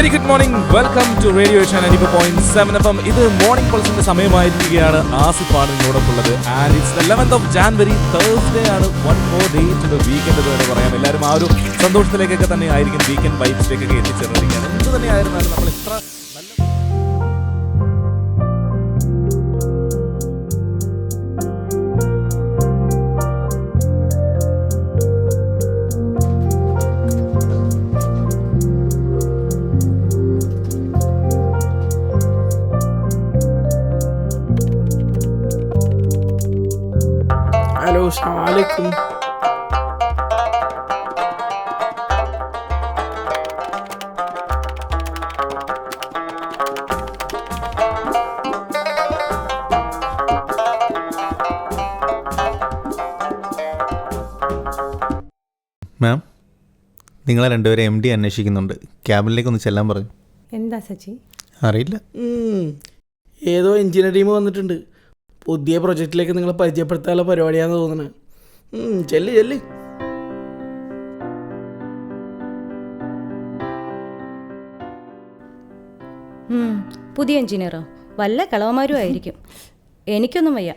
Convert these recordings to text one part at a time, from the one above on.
Very good morning, welcome to Radio Asia 94.7 FM. ഇത് morning പൾസിന്റെ സമയമായിരിക്കുകയാണ്. ആസിഫാണ് നിങ്ങളോടൊപ്പുള്ളത്. And it's the 11th of January, Thursday ആണ്. One more day to the weekend എന്ന് പറയാം. എല്ലാവരും ആ ഒരു സന്തോഷത്തിലേക്കൊക്കെ തന്നെ ആയിരിക്കും, വീക്കെൻഡ് വൈബ്സിലേക്കൊക്കെ എത്തിച്ചേർന്നിരിക്കുകയാണ്. എന്ത് തന്നെയായിരുന്നാലും നമ്മൾ ഇത്ര हेलो अस्सलाम वालेकुम। മാം, നിങ്ങളെ രണ്ടുപേരെ MD അന്വേഷിക്കുന്നുണ്ട്. ക്യാബിനിലേക്ക് ഒന്ന് ചെല്ലാൻ പറഞ്ഞു. എന്താ സച്ചി? അറിയില്ല. ഏതോ എഞ്ചിനീയർ ടീം വന്നിട്ടുണ്ട്. പുതിയ പ്രൊജക്റ്റിലേക്ക് നിങ്ങളെ പരിചയപ്പെടുത്താനുള്ള പരിപാടിയാണെന്ന് തോന്നുന്നത്. ചെല്ല് ചെല്ല്. പുതിയ എഞ്ചിനീയറോ? വല്ല കളവന്മാരും ആയിരിക്കും. എനിക്കൊന്നും വയ്യ,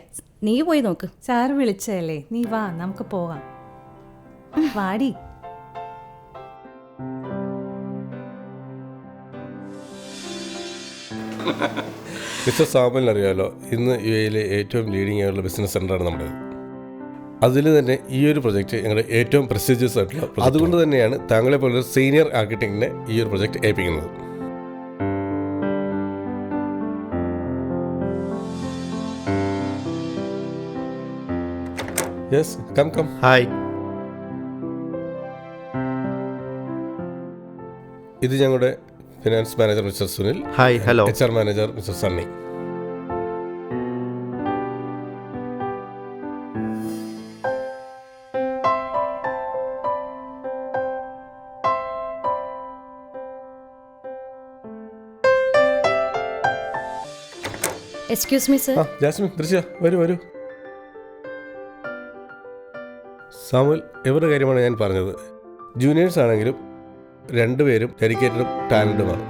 നീ പോയി നോക്ക്. സാറ് വിളിച്ചതല്ലേ, നീ വാ, നമുക്ക് പോകാം. വാടി. മിസ്റ്റർ സാമുവലിന് അറിയാമല്ലോ, ഇന്ന് UAE ഏറ്റവും ലീഡിംഗ് ആയിട്ടുള്ള ബിസിനസ് സെൻ്ററാണ് നമ്മുടെ. അതിൽ തന്നെ ഈ ഒരു പ്രൊജക്റ്റ് ഞങ്ങളുടെ ഏറ്റവും പ്രസ്റ്റീജിയസ് ആയിട്ടുള്ള, അതുകൊണ്ട് തന്നെയാണ് താങ്കളെ പോലൊരു സീനിയർ ആർക്കിടെക്റ്റിനെ ഈ ഒരു പ്രൊജക്റ്റ് ഏൽപ്പിക്കുന്നത്. Yes, come. ഹായ്. ഇത് ഞങ്ങളുടെ finance manager mister Sunil. Hi. Hello. HR manager mister Sunny. Excuse me sir. Jasmine, Drishya, വരൂ. സാമുവൽ, ഇവരുടെ കാര്യമാണ് ഞാൻ പറഞ്ഞത്. ജൂനിയേഴ്സ് ആണെങ്കിലും രണ്ടുപേരും ഡെഡിക്കേറ്റഡും ടാലൻറ്റുമാണ്.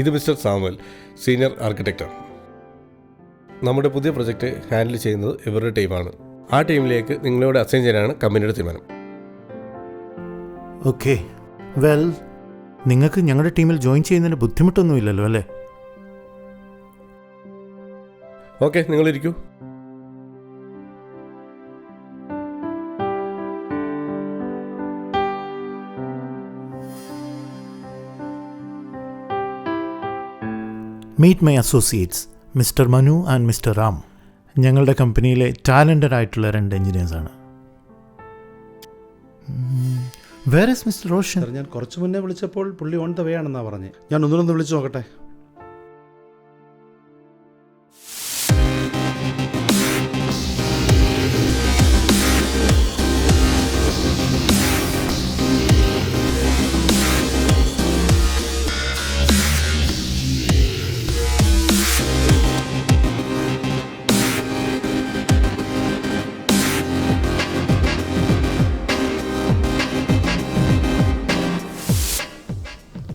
ഇത് മിസ്റ്റർ സാമുവൽ, സീനിയർ ആർക്കിടെക്റ്റാണ്. നമ്മുടെ പുതിയ പ്രൊജക്റ്റ് ഹാൻഡിൽ ചെയ്യുന്നത് ഇവരുടെ ടീമാണ്. ആ ടീമിലേക്ക് നിങ്ങളോട് അസൈൻ ചെയ്യാനാണ് കമ്പനിയുടെ തീരുമാനം. ഓക്കെ, വെൽ, നിങ്ങൾക്ക് ഞങ്ങളുടെ ടീമിൽ ജോയിൻ ചെയ്യുന്നതിന് ബുദ്ധിമുട്ടൊന്നുമില്ലല്ലോ അല്ലേ? ഓക്കെ, നിങ്ങളിരിക്കൂ. Meet my associates mister Manu and mister Ram. ഞങ്ങളുടെ കമ്പനിയിലെ ടാലൻറ്റഡ് ആയിട്ടുള്ള 2 എഞ്ചിനീയേഴ്സാണ്. Where is mister Roshan? ഞാൻ കുറച്ച് മുന്നേ വിളിച്ചപ്പോൾ പുള്ളി ഓൺ ദ വേ ആണെന്നാണ് പറഞ്ഞത്. ഞാൻ ഒന്നിനൊന്ന് വിളിച്ചു നോക്കട്ടെ.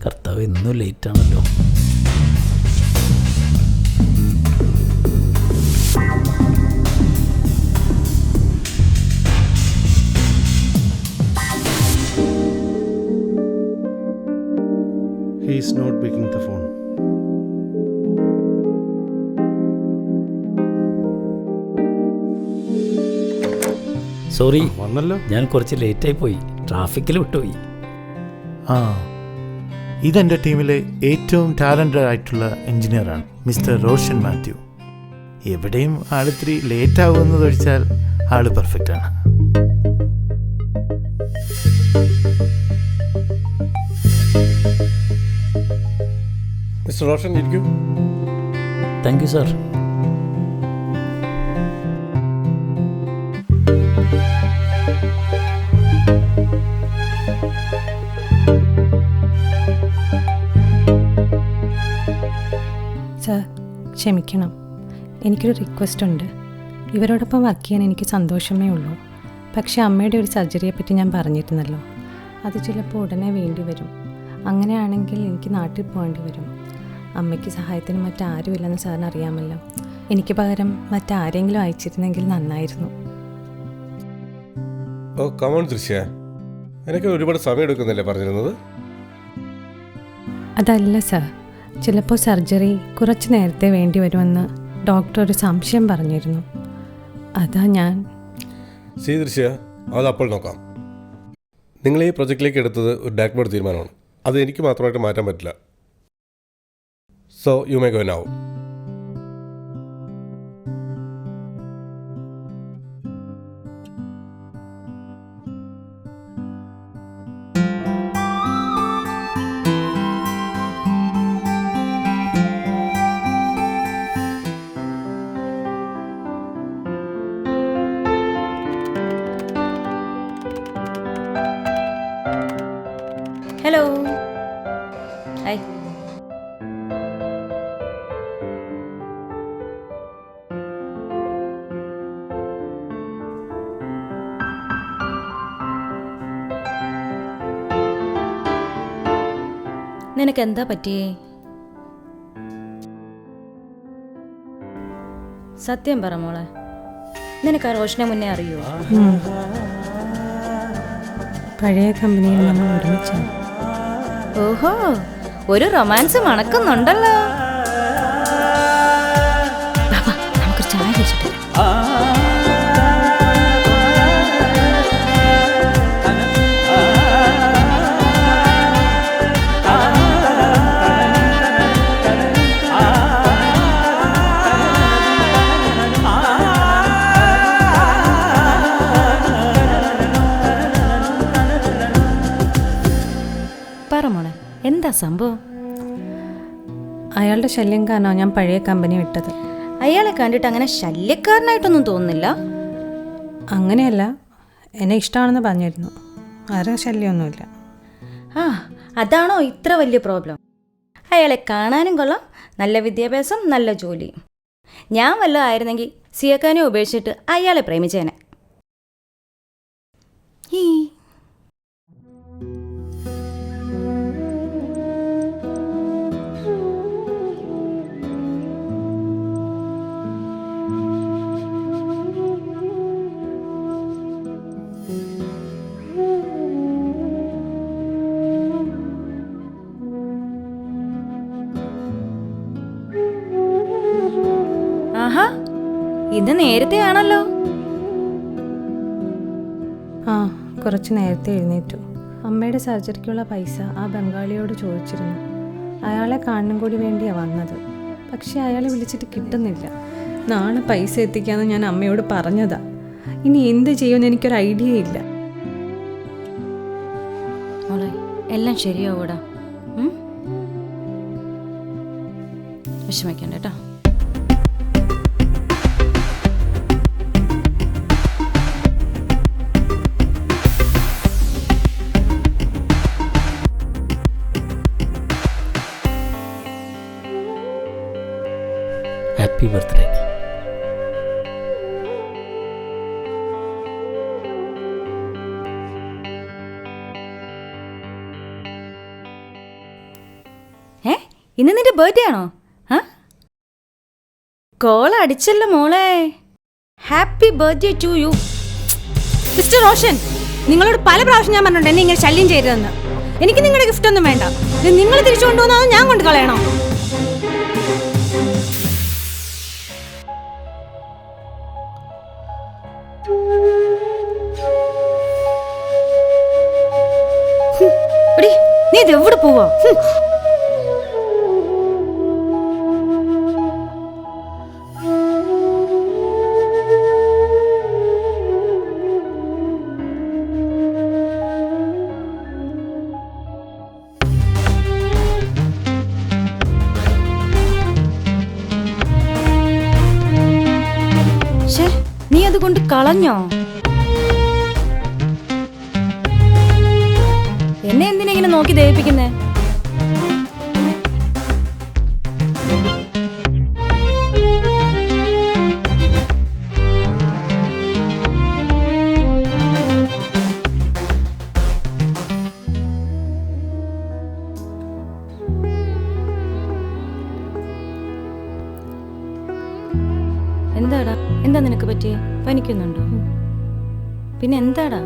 കർത്താവ് ഇന്നും ലേറ്റാണല്ലോ. He is not picking the phone. Sorry, വന്നല്ലോ. ഞാൻ കുറച്ച് ലേറ്റായി പോയി, ട്രാഫിക്കിൽ വിട്ടുപോയി. ഇതെൻ്റെ ടീമിലെ ഏറ്റവും ടാലൻറ്റഡ് ആയിട്ടുള്ള എഞ്ചിനീയറാണ് മിസ്റ്റർ റോഷൻ മാത്യു. എവിടെയും ആളിത്തിരി ലേറ്റ് ആവുമെന്ന് ഒഴിച്ചാൽ ആള് പെർഫെക്റ്റാണ്. മിസ്റ്റർ റോഷൻ, ഇരിക്കൂ. Thank you sir. സാർ, ക്ഷമിക്കണം, എനിക്കൊരു റിക്വസ്റ്റ് ഉണ്ട്. ഇവരോടൊപ്പം വർക്ക് ചെയ്യാൻ എനിക്ക് സന്തോഷമേ ഉള്ളൂ. പക്ഷേ അമ്മയുടെ ഒരു സർജറിയെപ്പറ്റി ഞാൻ പറഞ്ഞിരുന്നല്ലോ, അത് ചിലപ്പോൾ ഉടനെ വേണ്ടി വരും. അങ്ങനെയാണെങ്കിൽ എനിക്ക് നാട്ടിൽ പോകേണ്ടി വരും. അമ്മയ്ക്ക് സഹായത്തിന് മറ്റാരുമില്ലെന്ന് സാറിന് അറിയാമല്ലോ. എനിക്ക് പകരം മറ്റാരെങ്കിലും അയച്ചിരുന്നെങ്കിൽ നന്നായിരുന്നു. ഓ കമോൺ ദൃശ്യ, എനിക്ക് ഒരുപാട് സമയം എടുക്കുന്നില്ലേ പറഞ്ഞിരുന്നത്? അതല്ല സാർ, ചിലപ്പോൾ സർജറി കുറച്ച് നേരത്തെ വേണ്ടി വരുമെന്ന് ഡോക്ടർ ഒരു സംശയം പറഞ്ഞിരുന്നു. അതാ ഞാൻ. ശരി ദൃശ്യ, അത് അപ്പോൾ നോക്കാം. നിങ്ങൾ ഈ പ്രൊജക്റ്റിലേക്ക് എടുത്തത് ഒരു ഡയറക്റ്റ് ബോർഡ് തീരുമാനമാണ്. അത് എനിക്ക് മാത്രമായിട്ട് മാറ്റാൻ പറ്റില്ല. So you may go now. Hello. Hi. നിനക്ക് എന്താ പറ്റിയേ? സത്യം പറ മോളെ, നിനക്ക് ആ റോഷനെ മുന്നേ അറിയോ? പഴയ കമ്പനിയിൽ നമ്മൾ ഒരുമിച്ചാണ്. ഓഹോ, ഒരു റൊമാൻസ് മണക്കുന്നുണ്ടല്ലോ. നമുക്ക് ചായ കുടിച്ചിട്ട് പറ മോളെ, എന്താ സംഭവം? അയാളുടെ ശല്യം കാരണമാണ് ഞാൻ പഴയ കമ്പനി വിട്ടത്. അയാളെ കണ്ടിട്ട് അങ്ങനെ ശല്യക്കാരനായിട്ടൊന്നും തോന്നുന്നില്ല. അങ്ങനെയല്ല, എന്നെ ഇഷ്ടമാണെന്ന് പറഞ്ഞിരുന്നു. വേറെ ശല്യമൊന്നുമില്ല. ആ, അതാണോ ഇത്ര വലിയ പ്രോബ്ലം? അയാളെ കാണാനും കൊള്ളാം, നല്ല വിദ്യാഭ്യാസം, നല്ല ജോലി. ഞാൻ വല്ലതും ആയിരുന്നെങ്കിൽ സിയക്കാനെ ഉപേക്ഷിച്ചിട്ട് അയാളെ പ്രേമിച്ചേനെ. ഈ ആഹാ, ഇത് നേരത്തെ ആണല്ലോ. ആ, കുറച്ച് നേരത്തെ എഴുന്നേറ്റു. അമ്മയുടെ സർജറിക്കുള്ള പൈസ ആ ബംഗാളിയോട് ചോദിച്ചിരുന്നു. അയാളെ കാണാനും കൂടി വേണ്ടിയാണ് വന്നത്. പക്ഷെ അയാളെ വിളിച്ചിട്ട് കിട്ടുന്നില്ല. നാളെ പൈസ എത്തിക്കാമെന്ന് ഞാൻ അമ്മയോട് പറഞ്ഞതാ. ഇനി എന്ത് ചെയ്യുമെന്ന് എനിക്കൊരു ഐഡിയ ഇല്ല. മോളെ, എല്ലാം ശരിയാവൂടാ. വിഷമിക്കണ്ട കേട്ടോ. Happy birthday. ഇന്ന് നിന്റെ ബർത്ത്ഡേ ആണോ? കോൾ അടിച്ചല്ലോ മോളെ. Happy birthday to you. Mister Roshan, നിങ്ങളോട് പല പ്രാവശ്യം ഞാൻ പറഞ്ഞിട്ടുണ്ട് എന്നെ ഇങ്ങനെ ശല്യം ചെയ്തതെന്ന്. എനിക്ക് നിങ്ങളുടെ ഗിഫ്റ്റ് ഒന്നും വേണ്ട. ഇത് നിങ്ങൾ തിരിച്ചു കൊണ്ടുവന്നോ ഞാൻ കൊണ്ട് കളയണോ? നീ ഇത് എവിടെ പോവാ? നീ അതുകൊണ്ട് കളഞ്ഞോ? എന്നെ എന്തിനാ ഇങ്ങനെ നോക്കി ദയിപ്പിക്കുന്നേ? നിനക്ക് പറ്റിയേ? പനിക്കുന്നുണ്ടോ? പിന്നെ എന്താടാ?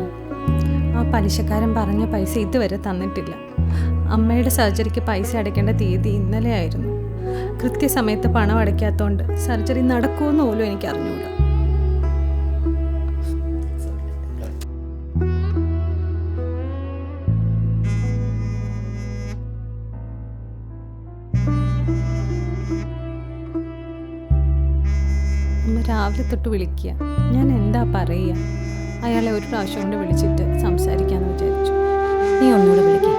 ആ പലിശക്കാരൻ പറഞ്ഞ പൈസ ഇതുവരെ തന്നിട്ടില്ല. അമ്മയുടെ സർജറിക്ക് പൈസ അടയ്ക്കേണ്ട തീയതി ഇന്നലെ ആയിരുന്നു. കൃത്യസമയത്ത് പണം അടയ്ക്കാത്തതുകൊണ്ട് സർജറി നടക്കുമെന്ന് പോലും എനിക്ക് അറിഞ്ഞൂടാ. അമ്മ രാവിലെ തൊട്ട് വിളിക്കുക. ഞാൻ എന്താ പറയുക? അയാളെ ഒരു പ്രാവശ്യം കൊണ്ട് വിളിച്ചിട്ട് സംസാരിക്കാമെന്ന് വിചാരിച്ചു. നീ ഒന്നുകൂടെ വിളിക്കേ.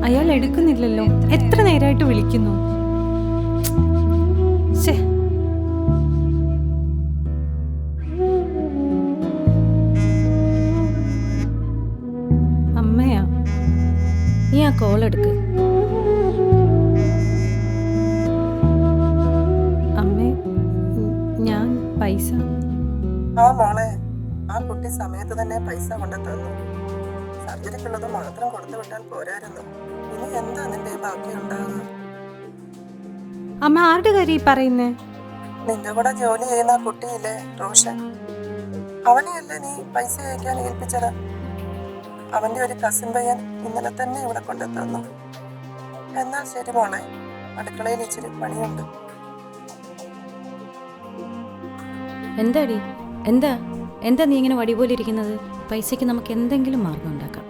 അയാൾ എടുക്കുന്നില്ലല്ലോ. എത്ര നേരമായിട്ട് വിളിക്കുന്നു. ശേ, അമ്മയാ. നീ ആ കോൾ എടുക്ക്. അമ്മേ, ഞാൻ പൈസ. ആ മോളെ, ആ കുട്ടി സമയത്ത് തന്നെ പൈസ കൊണ്ടെത്തുന്നു. സർജറിക്കുള്ളത് മാത്രം കൊടുത്തു വിട്ടാൽ പോരായിരുന്നു. ഇനി എന്താ നിന്റെ ബാക്കി ഉണ്ടാകുക? അമ്മ ആരുടെ കാര്യം ഈ പറയുന്നേ? നിന്റെ കൂടെ ജോലി ചെയ്യുന്ന ആ കുട്ടിയില്ലേ, റോഷൻ, അവനെയല്ലേ നീ പൈസ അയക്കാൻ ഏൽപ്പിച്ചത്? അവന്റെ ഒരു കസിൻ പയ്യൻ ഇന്നലെ തന്നെ ഇവിടെ കൊണ്ടെത്തുന്നു. എന്നാൽ ശരി മോളെ, അടുക്കളയിൽ ഇച്ചിരി പണിയുണ്ട്. എന്താടി? എന്താ എന്താ നീ ഇങ്ങനെ വടി പോലെ ഇരിക്കുന്നത്? പൈസയ്ക്ക് നമുക്ക് എന്തെങ്കിലും മാർഗം ഉണ്ടാക്കാം.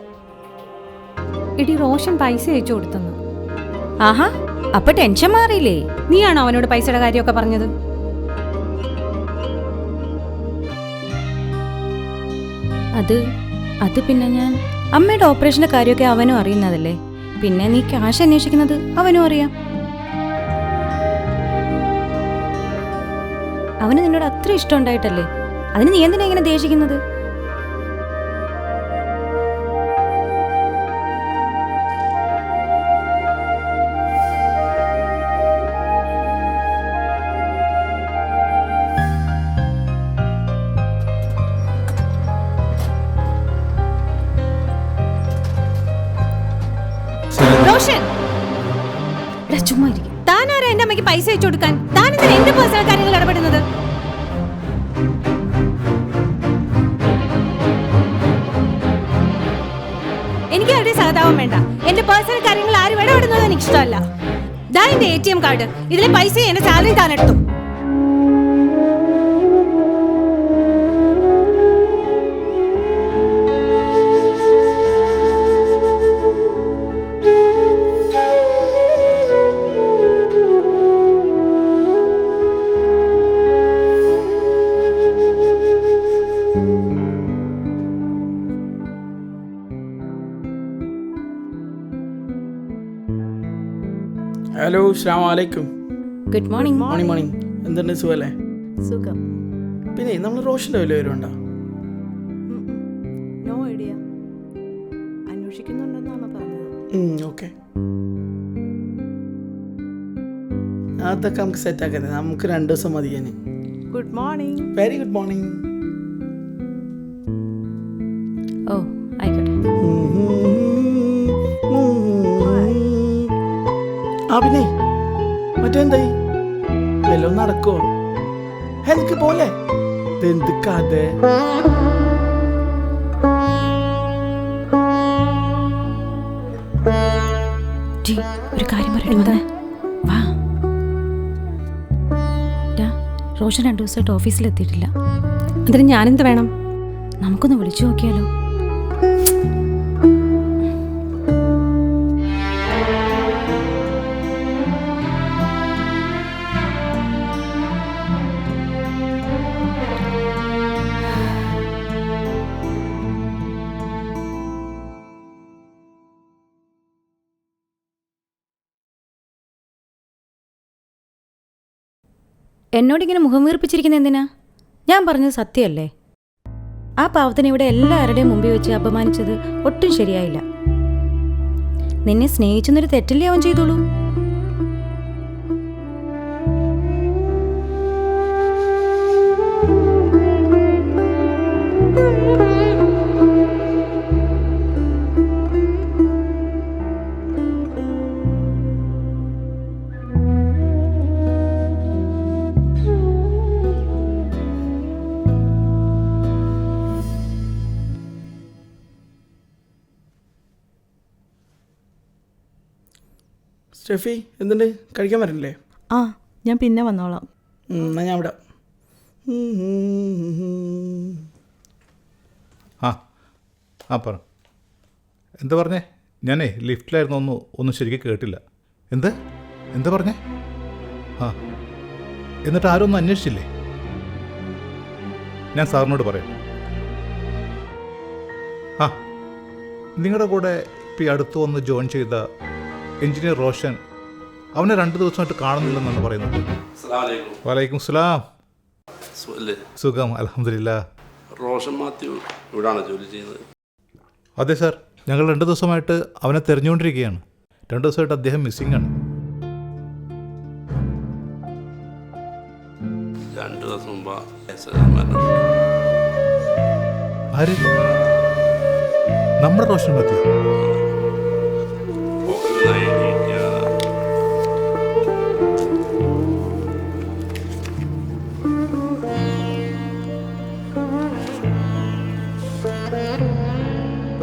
ഇടി, റോഷൻ പൈസ അയച്ചു കൊടുത്തെന്ന്. ആഹാ, അപ്പൊ ടെൻഷൻ മാറിയില്ലേ? നീയാണോ അവനോട് പൈസയുടെ കാര്യമൊക്കെ പറഞ്ഞത്? അത് പിന്നെ ഞാൻ അമ്മയുടെ ഓപ്പറേഷന്റെ കാര്യമൊക്കെ അവനും അറിയുന്നതല്ലേ. പിന്നെ നീ ക്യാഷ് അന്വേഷിക്കുന്നത് അവനും അറിയാം. അവന് നിന്നോട് അത്ര ഇഷ്ടം ഉണ്ടായിട്ടല്ലേ. അതിന് നീ എന്തിനാ ഇങ്ങനെ ദേഷിക്കുന്നത്? റോഷൻ, ചുമ്മാ ഇരിക്കും. താനാരാ എന്റെ അമ്മയ്ക്ക് പൈസ അയച്ചു കൊടുക്കാൻ? താൻ എന്തിനാ എന്റെ പേഴ്സണൽ കാര്യങ്ങൾ ഇടപെടുന്നത്? എനിക്ക് അവരുടെ സഹതാപം വേണ്ട. എന്റെ പേഴ്സണൽ കാര്യങ്ങൾ ആരും ഇടപെടുന്നത് എനിക്ക് ഇഷ്ടമല്ല. ദാ എന്റെ ATM കാർഡ്. ഇതിലെ പൈസ എന്റെ സാലറി താൻ എടുത്തു. ഹലോ, അസ്സലാമു അലൈക്കും. Good morning. Morning morning. എന്തുണ്ട്, സുഖല്ലേ? സുഖം. പിന്നെ നമ്മൾ റോഷൻ്റെ വലിയ വരുമുണ്ടോ? No idea. അന്വേഷിക്കുന്നുണ്ടെന്നാണ് പറഞ്ഞത്. ഓക്കെ, അതൊക്കെ നമുക്ക് സെറ്റാക്കുന്നത്. നമുക്ക് 2 ദിവസം മതി. ഞാൻ good morning. Very good morning. ഓ, ആയിക്കോട്ടെ. ആ പിന്നെ മറ്റെന്തായി വല്ലോ നടക്കോ? എനിക്ക് പോലെ എന്ത് കഥ? ഒരു കാര്യം പറയട്ടെ. വാ. റോഷൻ 2 ദിവസമായിട്ട് ഓഫീസിലെത്തിയിട്ടില്ല. അതിന് ഞാനെന്ത് വേണം? നമുക്കൊന്ന് വിളിച്ചു നോക്കിയാലോ? എന്നോടിങ്ങനെ മുഖം വീർപ്പിച്ചിരിക്കുന്നത് എന്തിനാ? ഞാൻ പറഞ്ഞത് സത്യമല്ലേ? ആ പാവത്തിനെ ഇവിടെ എല്ലാവരുടെയും മുമ്പിൽ വെച്ച് അപമാനിച്ചത് ഒട്ടും ശരിയായില്ല. നിന്നെ സ്നേഹിച്ചെന്നൊരു തെറ്റല്ലേ അവൻ ചെയ്തോളൂ. സ്റ്റെഫി എന്തുണ്ട്, കഴിക്കാൻ വരണില്ലേ? ആ ഞാൻ പിന്നെ വന്നോളാം. എന്നാൽ ഞാൻ ഇവിടെ. പറ. എന്താ പറഞ്ഞേ? ഞാനേ ലിഫ്റ്റിലായിരുന്നു, ഒന്നും ശരിക്കും കേട്ടില്ല. എന്താ പറഞ്ഞേ? എന്നിട്ട് ആരും ഒന്നും അന്വേഷിച്ചില്ലേ? ഞാൻ സാറിനോട് പറയാം. നിങ്ങളുടെ കൂടെ ഇപ്പോൾ ഈ അടുത്ത് വന്ന് ജോയിൻ ചെയ്ത എഞ്ചിനീയർ റോഷൻ, അവനെ 2 ദിവസമായിട്ട് കാണുന്നില്ലെന്നാണ് പറയുന്നത്. വലൈക്കും സ്ലാം. സുഖം, അൽഹംദുലില്ലാ. റോഷൻ മാത്യു ഇവിടാണ് ജോലി ചെയ്യുന്നത്? അതെ സാർ, ഞങ്ങൾ 2 ദിവസമായിട്ട് അവനെ തിരഞ്ഞുകൊണ്ടിരിക്കുകയാണ്. 2 ദിവസമായിട്ട് അദ്ദേഹം മിസ്സിംഗ് ആണ്. 2 ദിവസം മുമ്പ് ആര്? നമ്മുടെ റോഷൻ മാത്യു?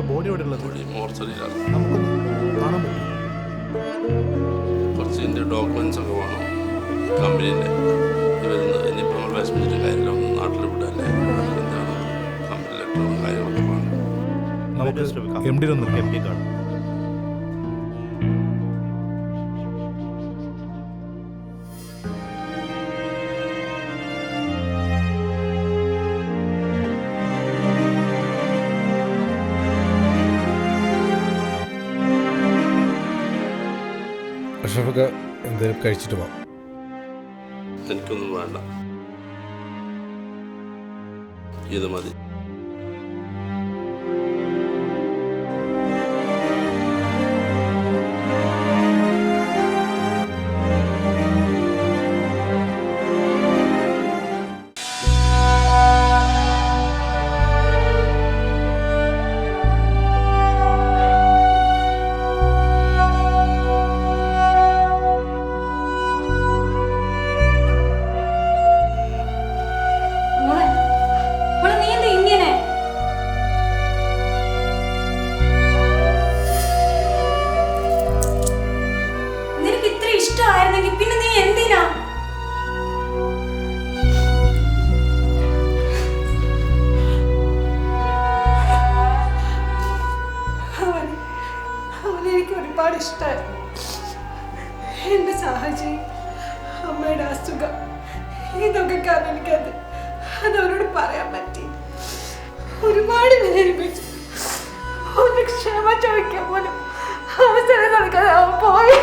ബോഡി എവിടെ ഉള്ളത്? മോർച്ചറിയിലാണ്. നമുക്കൊന്ന് കാണാൻ പറ്റും? കുറച്ച് ഇതിൻ്റെ ഡോക്യുമെൻറ്റ്സ് ഒക്കെ വേണം കമ്പനീൻ്റെ. ഇവരുന്ന് ഇനിയിപ്പോൾ നമ്മൾ വിഷമിച്ചിട്ട് കാര്യമില്ല, ഒന്ന് നാട്ടിൽ വിടാല്ലേ, എന്താണ് കമ്പനി ലെറ്ററും കാര്യങ്ങളൊക്കെ വേണം. നമുക്ക് എം ഡി കാണാം. അഷ്റഫൊക്കെ എന്തെങ്കിലും കഴിച്ചിട്ട് പോവാം. എനിക്കൊന്നും വേണ്ട, ഇത് മതി. ഒരുപാട് ഇഷ്ടമായി. എൻ്റെ സാഹചര്യം, അമ്മയുടെ അസുഖം, ഇതൊക്കെ കാരണം അതവരോട് പറയാൻ പറ്റി. ഒരുപാട് വേദനിപ്പിച്ചു. ഒന്ന് ക്ഷമ ചോദിക്കാൻ പോലും അവസരം കൊടുക്കാതെ അവൻ പോയി.